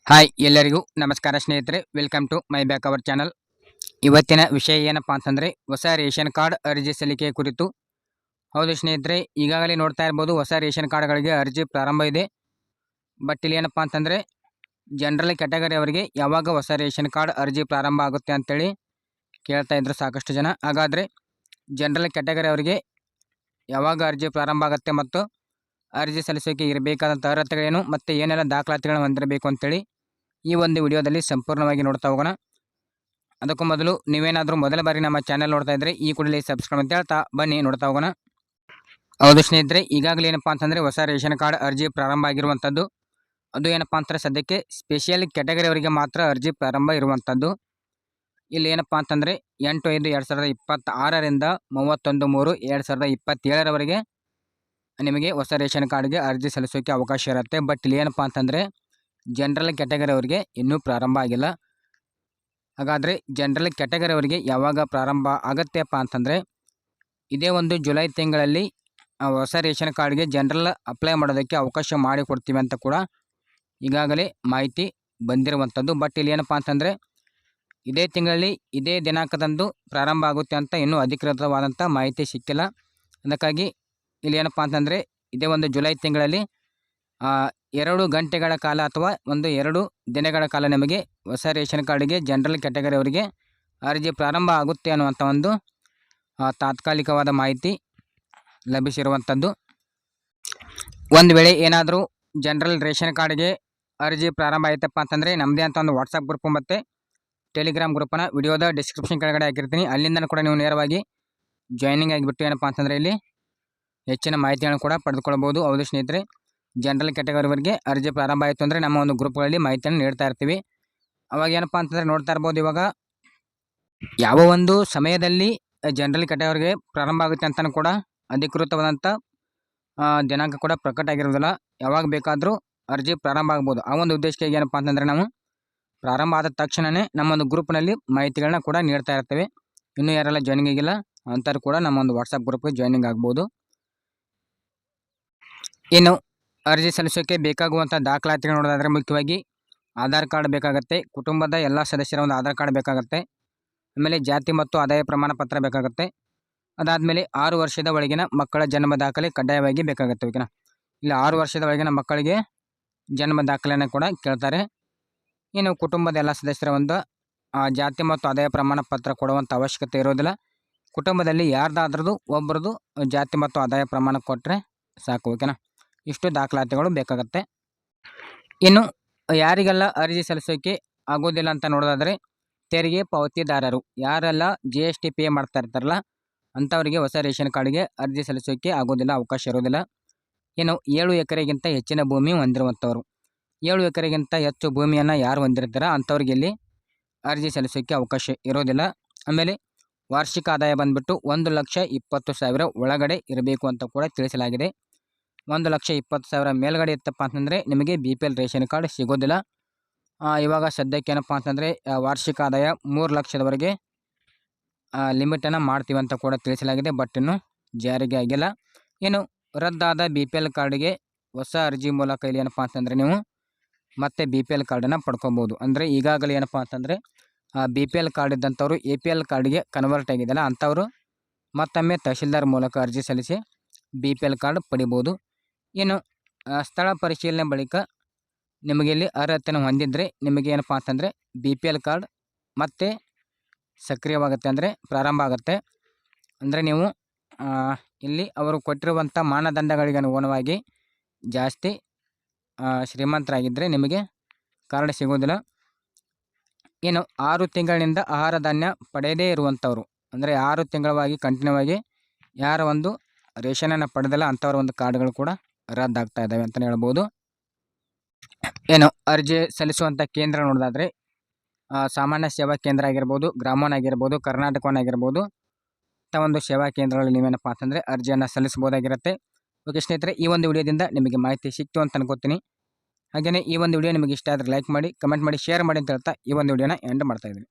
Hi ಎಲ್ಲರಿಗೂ ನಮಸ್ಕಾರ ಸ್ನೇಹಿತರೆ, welcome to my back our channel. ಇವತ್ತಿನ ವಿಷಯ ಏನಪ್ಪಾ ಅಂತಂದರೆ ಹೊಸ ರೇಷನ್ ಕಾರ್ಡ್ ಅರ್ಜಿ ಸಲ್ಲಿಕೆ ಕುರಿತು. ಹೌದು ಸ್ನೇಹಿತರೆ, ಈಗಾಗಲೇ ನೋಡ್ತಾ ಇರ್ಬೋದು ಹೊಸ ರೇಷನ್ ಕಾರ್ಡ್ಗಳಿಗೆ ಅರ್ಜಿ ಪ್ರಾರಂಭ ಇದೆ. ಬಟ್ ಇಲ್ಲಿ ಏನಪ್ಪ ಅಂತಂದರೆ ಜನರಲ್ ಕ್ಯಾಟಗರಿ ಅವರಿಗೆ ಯಾವಾಗ ಹೊಸ ರೇಷನ್ ಕಾರ್ಡ್ ಅರ್ಜಿ ಪ್ರಾರಂಭ ಆಗುತ್ತೆ ಅಂತೇಳಿ ಕೇಳ್ತಾ ಇದ್ರು ಸಾಕಷ್ಟು ಜನ. ಹಾಗಾದರೆ ಜನರಲ್ ಕ್ಯಾಟಗರಿ ಅವರಿಗೆ ಯಾವಾಗ ಅರ್ಜಿ ಪ್ರಾರಂಭ ಆಗುತ್ತೆ ಮತ್ತು ಅರ್ಜಿ ಸಲ್ಲಿಸೋಕೆ ಇರಬೇಕಾದಂಥ ಅರ್ಹತೆಗಳೇನು ಮತ್ತು ಏನೆಲ್ಲ ದಾಖಲಾತಿಗಳನ್ನು ಹೊಂದಿರಬೇಕು ಅಂತೇಳಿ ಈ ಒಂದು ವಿಡಿಯೋದಲ್ಲಿ ಸಂಪೂರ್ಣವಾಗಿ ನೋಡ್ತಾ ಹೋಗೋಣ. ಅದಕ್ಕೂ ಮೊದಲು ನೀವೇನಾದರೂ ಮೊದಲ ಬಾರಿ ನಮ್ಮ ಚಾನಲ್ ನೋಡ್ತಾ ಇದ್ದರೆ ಈ ಕೂಡಲೇ ಸಬ್ಸ್ಕ್ರೈಬ್ ಅಂತ ಹೇಳ್ತಾ ಬನ್ನಿ ನೋಡ್ತಾ ಹೋಗೋಣ. ಹೌದು ಸ್ನೇಹಿತರೆ, ಈಗಾಗಲೇ ಏನಪ್ಪ ಅಂತಂದರೆ ಹೊಸ ರೇಷನ್ ಕಾರ್ಡ್ ಅರ್ಜಿ ಪ್ರಾರಂಭ ಆಗಿರುವಂಥದ್ದು. ಅದು ಏನಪ್ಪ ಅಂತಾರೆ ಸದ್ಯಕ್ಕೆ ಸ್ಪೆಷಲ್ ಕ್ಯಾಟಗರಿ ಅವರಿಗೆ ಮಾತ್ರ ಅರ್ಜಿ ಪ್ರಾರಂಭ ಇರುವಂಥದ್ದು. ಇಲ್ಲಿ ಏನಪ್ಪ ಅಂತಂದರೆ 8/5/2026ರಿಂದ 31/3/2027ರವರೆಗೆ ನಿಮಗೆ ಹೊಸ ರೇಷನ್ ಕಾರ್ಡ್ಗೆ ಅರ್ಜಿ ಸಲ್ಲಿಸೋಕ್ಕೆ ಅವಕಾಶ ಇರುತ್ತೆ. ಬಟ್ ಇಲ್ಲಿ ಏನಪ್ಪ ಅಂತಂದರೆ ಜನರಲ್ ಕ್ಯಾಟಗರಿ ಅವರಿಗೆ ಇನ್ನೂ ಪ್ರಾರಂಭ ಆಗಿಲ್ಲ. ಹಾಗಾದರೆ ಜನರಲ್ ಕ್ಯಾಟಗರಿ ಅವರಿಗೆ ಯಾವಾಗ ಪ್ರಾರಂಭ ಆಗತ್ತೆಪ್ಪ ಅಂತಂದರೆ ಇದೇ ಒಂದು ಜುಲೈ ತಿಂಗಳಲ್ಲಿ ಹೊಸ ರೇಷನ್ ಕಾರ್ಡ್ಗೆ ಜನರಲ್ ಅಪ್ಲೈ ಮಾಡೋದಕ್ಕೆ ಅವಕಾಶ ಮಾಡಿಕೊಡ್ತೀವಿ ಅಂತ ಕೂಡ ಈಗಾಗಲೇ ಮಾಹಿತಿ ಬಂದಿರುವಂಥದ್ದು. ಬಟ್ ಇಲ್ಲಿ ಏನಪ್ಪ ಅಂತಂದರೆ ಇದೇ ತಿಂಗಳಲ್ಲಿ ಇದೇ ದಿನಾಂಕದಂದು ಪ್ರಾರಂಭ ಆಗುತ್ತೆ ಅಂತ ಇನ್ನೂ ಅಧಿಕೃತವಾದಂಥ ಮಾಹಿತಿ ಸಿಕ್ಕಿಲ್ಲ. ಅದಕ್ಕಾಗಿ ಇಲ್ಲಿ ಏನಪ್ಪ ಅಂತಂದರೆ ಇದೇ ಒಂದು ಜುಲೈ ತಿಂಗಳಲ್ಲಿ 2 ಗಂಟೆಗಳ ಕಾಲ ಅಥವಾ 2 ದಿನಗಳ ಕಾಲ ನಿಮಗೆ ಹೊಸ ರೇಷನ್ ಕಾರ್ಡಿಗೆ ಜನರಲ್ ಕ್ಯಾಟಗರಿ ಅವರಿಗೆ ಅರ್ಜಿ ಪ್ರಾರಂಭ ಆಗುತ್ತೆ ಅನ್ನುವಂಥ ಒಂದು ತಾತ್ಕಾಲಿಕವಾದ ಮಾಹಿತಿ ಲಭಿಸಿರುವಂಥದ್ದು. ಒಂದು ವೇಳೆ ಏನಾದರೂ ಜನರಲ್ ರೇಷನ್ ಕಾರ್ಡ್ಗೆ ಅರ್ಜಿ ಪ್ರಾರಂಭ ಆಯ್ತಪ್ಪ ಅಂತಂದರೆ ನಮ್ಮದೇ ಅಂತ ಒಂದು ವಾಟ್ಸಪ್ ಗ್ರೂಪು ಮತ್ತು ಟೆಲಿಗ್ರಾಮ್ ಗ್ರೂಪನ್ನು ವಿಡಿಯೋದ ಡಿಸ್ಕ್ರಿಪ್ಷನ್ ಕೆಳಗಡೆ ಹಾಕಿರ್ತೀನಿ. ಅಲ್ಲಿಂದ ಕೂಡ ನೀವು ನೇರವಾಗಿ ಜಾಯ್ನಿಂಗ್ ಆಗಿಬಿಟ್ಟು ಏನಪ್ಪ ಅಂತಂದರೆ ಇಲ್ಲಿ ಹೆಚ್ಚಿನ ಮಾಹಿತಿಯನ್ನು ಕೂಡ ಪಡೆದುಕೊಳ್ಬೋದು. ಹೌದು ಸ್ನೇಹಿತರೆ, ಜನರಲ್ ಕ್ಯಾಟಗರಿವರೆಗೆ ಅರ್ಜಿ ಪ್ರಾರಂಭ ಆಯಿತು ಅಂದರೆ ನಮ್ಮ ಒಂದು ಗ್ರೂಪ್ಗಳಲ್ಲಿ ಮಾಹಿತಿಯನ್ನು ನೀಡ್ತಾ ಇರ್ತೀವಿ. ಅವಾಗ ಏನಪ್ಪ ಅಂತಂದರೆ ನೋಡ್ತಾ ಇರ್ಬೋದು ಇವಾಗ ಯಾವ ಒಂದು ಸಮಯದಲ್ಲಿ ಜನರಲ್ ಕ್ಯಾಟಗರಿಗೆ ಪ್ರಾರಂಭ ಆಗುತ್ತೆ ಅಂತಲೂ ಕೂಡ ಅಧಿಕೃತವಾದಂಥ ದಿನಾಂಕ ಕೂಡ ಪ್ರಕಟ ಆಗಿರೋದಿಲ್ಲ. ಯಾವಾಗ ಬೇಕಾದರೂ ಅರ್ಜಿ ಪ್ರಾರಂಭ ಆಗ್ಬೋದು. ಆ ಒಂದು ಉದ್ದೇಶಕ್ಕೆ ಏನಪ್ಪ ಅಂತಂದರೆ ನಾವು ಪ್ರಾರಂಭ ಆದ ತಕ್ಷಣವೇ ನಮ್ಮೊಂದು ಗ್ರೂಪ್ನಲ್ಲಿ ಮಾಹಿತಿಗಳನ್ನ ಕೂಡ ನೀಡ್ತಾ ಇರ್ತೇವೆ. ಇನ್ನೂ ಯಾರೆಲ್ಲ ಜಾಯ್ನಿಂಗ್ ಆಗಿಲ್ಲ ಅಂಥವ್ರು ಕೂಡ ನಮ್ಮೊಂದು ವಾಟ್ಸಪ್ ಗ್ರೂಪ್ಗೆ ಜಾಯ್ನಿಂಗ್ ಆಗ್ಬೋದು. ಇನ್ನು ಅರ್ಜಿ ಸಲ್ಲಿಸೋಕ್ಕೆ ಬೇಕಾಗುವಂಥ ದಾಖಲಾತಿಗಳು ನೋಡೋದಾದರೆ ಮುಖ್ಯವಾಗಿ ಆಧಾರ್ ಕಾರ್ಡ್ ಬೇಕಾಗುತ್ತೆ, ಕುಟುಂಬದ ಎಲ್ಲ ಸದಸ್ಯರ ಒಂದು ಆಧಾರ್ ಕಾರ್ಡ್ ಬೇಕಾಗುತ್ತೆ, ಆಮೇಲೆ ಜಾತಿ ಮತ್ತು ಆದಾಯ ಪ್ರಮಾಣ ಪತ್ರ ಬೇಕಾಗುತ್ತೆ. ಅದಾದಮೇಲೆ 6 ವರ್ಷದ ಒಳಗಿನ ಮಕ್ಕಳ ಜನ್ಮ ದಾಖಲೆ ಕಡ್ಡಾಯವಾಗಿ ಬೇಕಾಗುತ್ತೆ. ಓಕೆನಾ, ಇಲ್ಲಿ 6 ವರ್ಷದ ಒಳಗಿನ ಮಕ್ಕಳಿಗೆ ಜನ್ಮ ದಾಖಲೆಯನ್ನು ಕೂಡ ಕೇಳ್ತಾರೆ. ಇನ್ನು ಕುಟುಂಬದ ಎಲ್ಲ ಸದಸ್ಯರ ಒಂದು ಜಾತಿ ಮತ್ತು ಆದಾಯ ಪ್ರಮಾಣ ಪತ್ರ ಕೊಡುವಂಥ ಅವಶ್ಯಕತೆ ಇರೋದಿಲ್ಲ. ಕುಟುಂಬದಲ್ಲಿ ಯಾರ್ದಾದ್ರದ್ದು ಒಬ್ಬರದು ಜಾತಿ ಮತ್ತು ಆದಾಯ ಪ್ರಮಾಣ ಕೊಟ್ಟರೆ ಸಾಕು. ಓಕೆನಾ, ಇಷ್ಟು ದಾಖಲಾತಿಗಳು ಬೇಕಾಗುತ್ತೆ. ಇನ್ನು ಯಾರಿಗೆಲ್ಲ ಅರ್ಜಿ ಸಲ್ಲಿಸೋಕ್ಕೆ ಆಗೋದಿಲ್ಲ ಅಂತ ನೋಡೋದಾದರೆ ತೆರಿಗೆ ಪಾವತಿದಾರರು ಯಾರೆಲ್ಲ GST ಪೇ ಮಾಡ್ತಾ ಇರ್ತಾರಲ್ಲ ಅಂಥವರಿಗೆ ಹೊಸ ರೇಷನ್ ಕಾರ್ಡ್ಗೆ ಅರ್ಜಿ ಸಲ್ಲಿಸೋಕ್ಕೆ ಆಗೋದಿಲ್ಲ, ಅವಕಾಶ ಇರೋದಿಲ್ಲ. ಇನ್ನು 7 ಎಕರೆಗಿಂತ ಹೆಚ್ಚಿನ ಭೂಮಿ ಹೊಂದಿರುವಂಥವ್ರು, 7 ಎಕರೆಗಿಂತ ಹೆಚ್ಚು ಭೂಮಿಯನ್ನು ಯಾರು ಹೊಂದಿರ್ತಾರ ಅಂಥವ್ರಿಗೆ ಇಲ್ಲಿ ಅರ್ಜಿ ಸಲ್ಲಿಸೋಕ್ಕೆ ಅವಕಾಶ ಇರೋದಿಲ್ಲ. ಆಮೇಲೆ ವಾರ್ಷಿಕ ಆದಾಯ ಬಂದುಬಿಟ್ಟು 1,20,000 ಒಳಗಡೆ ಇರಬೇಕು ಅಂತ ಕೂಡ ತಿಳಿಸಲಾಗಿದೆ. 1,20,000 ಮೇಲ್ಗಡೆ ಇತ್ತಪ್ಪ ಅಂತಂದರೆ ನಿಮಗೆ BPL ರೇಷನ್ ಕಾರ್ಡ್ ಸಿಗೋದಿಲ್ಲ. ಇವಾಗ ಸದ್ಯಕ್ಕೆ ಏನಪ್ಪ ಅಂತಂದರೆ ವಾರ್ಷಿಕ ಆದಾಯ 3 ಲಕ್ಷದವರೆಗೆ ಲಿಮಿಟನ್ನು ಮಾಡ್ತೀವಿ ಅಂತ ಕೂಡ ತಿಳಿಸಲಾಗಿದೆ. ಬಟ್ ಇನ್ನೂ ಜಾರಿಗೆ ಆಗಿಲ್ಲ. ಇನ್ನು ರದ್ದಾದ BPL ಕಾರ್ಡಿಗೆ ಹೊಸ ಅರ್ಜಿ ಮೂಲಕ ಇಲ್ಲಿ ಏನಪ್ಪ ಅಂತಂದರೆ ನೀವು ಮತ್ತೆ BPL ಕಾರ್ಡನ್ನು ಪಡ್ಕೊಬೋದು. ಅಂದರೆ ಈಗಾಗಲೇ ಏನಪ್ಪ ಅಂತಂದರೆ BPL ಕಾರ್ಡ್ ಇದ್ದಂಥವ್ರು APL ಕಾರ್ಡಿಗೆ ಕನ್ವರ್ಟ್ ಆಗಿದೆಯಲ್ಲ ಅಂಥವರು ಮತ್ತೊಮ್ಮೆ ತಹಶೀಲ್ದಾರ್ ಮೂಲಕ ಅರ್ಜಿ ಸಲ್ಲಿಸಿ BPL ಕಾರ್ಡ್ ಪಡಿಬೋದು. ಇನ್ನು ಸ್ಥಳ ಪರಿಶೀಲನೆ ಬಳಿಕ ನಿಮಗೆ ಇಲ್ಲಿ ಅರ್ಹತೆಯನ್ನು ಹೊಂದಿದ್ದರೆ ನಿಮಗೆ ಏನಪ್ಪ ಅಂತಂದರೆ BPL ಕಾರ್ಡ್ ಮತ್ತೆ ಸಕ್ರಿಯವಾಗುತ್ತೆ, ಅಂದರೆ ಪ್ರಾರಂಭ ಆಗುತ್ತೆ. ಅಂದರೆ ನೀವು ಇಲ್ಲಿ ಅವರು ಕೊಟ್ಟಿರುವಂಥ ಮಾನದಂಡಗಳಿಗೆ ಅನುಗುಣವಾಗಿ ಜಾಸ್ತಿ ಶ್ರೀಮಂತರಾಗಿದ್ದರೆ ನಿಮಗೆ ಕಾರ್ಡ್ ಸಿಗೋದಿಲ್ಲ. ಇನ್ನು 6 ತಿಂಗಳಿನಿಂದ ಆಹಾರ ಧಾನ್ಯ ಪಡೆಯದೇ ಇರುವಂಥವ್ರು, ಅಂದರೆ 6 ತಿಂಗಳವಾಗಿ ಕಂಟಿನ್ಯೂ ಆಗಿ ಯಾರ ಒಂದು ರೇಷನನ್ನು ಪಡೆದಲ್ಲ ಅಂಥವ್ರ ಒಂದು ಕಾರ್ಡ್ಗಳು ಕೂಡ ರದ್ದಾಗ್ತಾ ಇದ್ದಾವೆ ಅಂತಲೇ ಹೇಳ್ಬೋದು. ಏನು ಅರ್ಜಿ ಸಲ್ಲಿಸುವಂಥ ಕೇಂದ್ರ ನೋಡೋದಾದರೆ ಸಾಮಾನ್ಯ ಸೇವಾ ಕೇಂದ್ರ ಆಗಿರ್ಬೋದು, ಗ್ರಾಮವನ್ ಆಗಿರ್ಬೋದು, ಕರ್ನಾಟಕವನ್ ಆಗಿರ್ಬೋದು, ಒಂದು ಸೇವಾ ಕೇಂದ್ರಗಳಲ್ಲಿ ನೀವೇನಪ್ಪ ಅಂತಂದರೆ ಅರ್ಜಿಯನ್ನು ಸಲ್ಲಿಸಬಹುದಾಗಿರುತ್ತೆ. ಓಕೆ ಸ್ನೇಹಿತರೆ, ಈ ಒಂದು ವಿಡಿಯೋದಿಂದ ನಿಮಗೆ ಮಾಹಿತಿ ಸಿಕ್ತು ಅಂತ ಅನ್ಕೋತೀನಿ. ಹಾಗೆಯೇ ಈ ಒಂದು ವಿಡಿಯೋ ನಿಮಗೆ ಇಷ್ಟ ಆದರೆ ಲೈಕ್ ಮಾಡಿ, ಕಮೆಂಟ್ ಮಾಡಿ, ಶೇರ್ ಮಾಡಿ ಅಂತ ಹೇಳ್ತಾ ಈ ಒಂದು ವಿಡಿಯೋನ ಎಂಡ್ ಮಾಡ್ತಾಯಿದ್ದೀನಿ.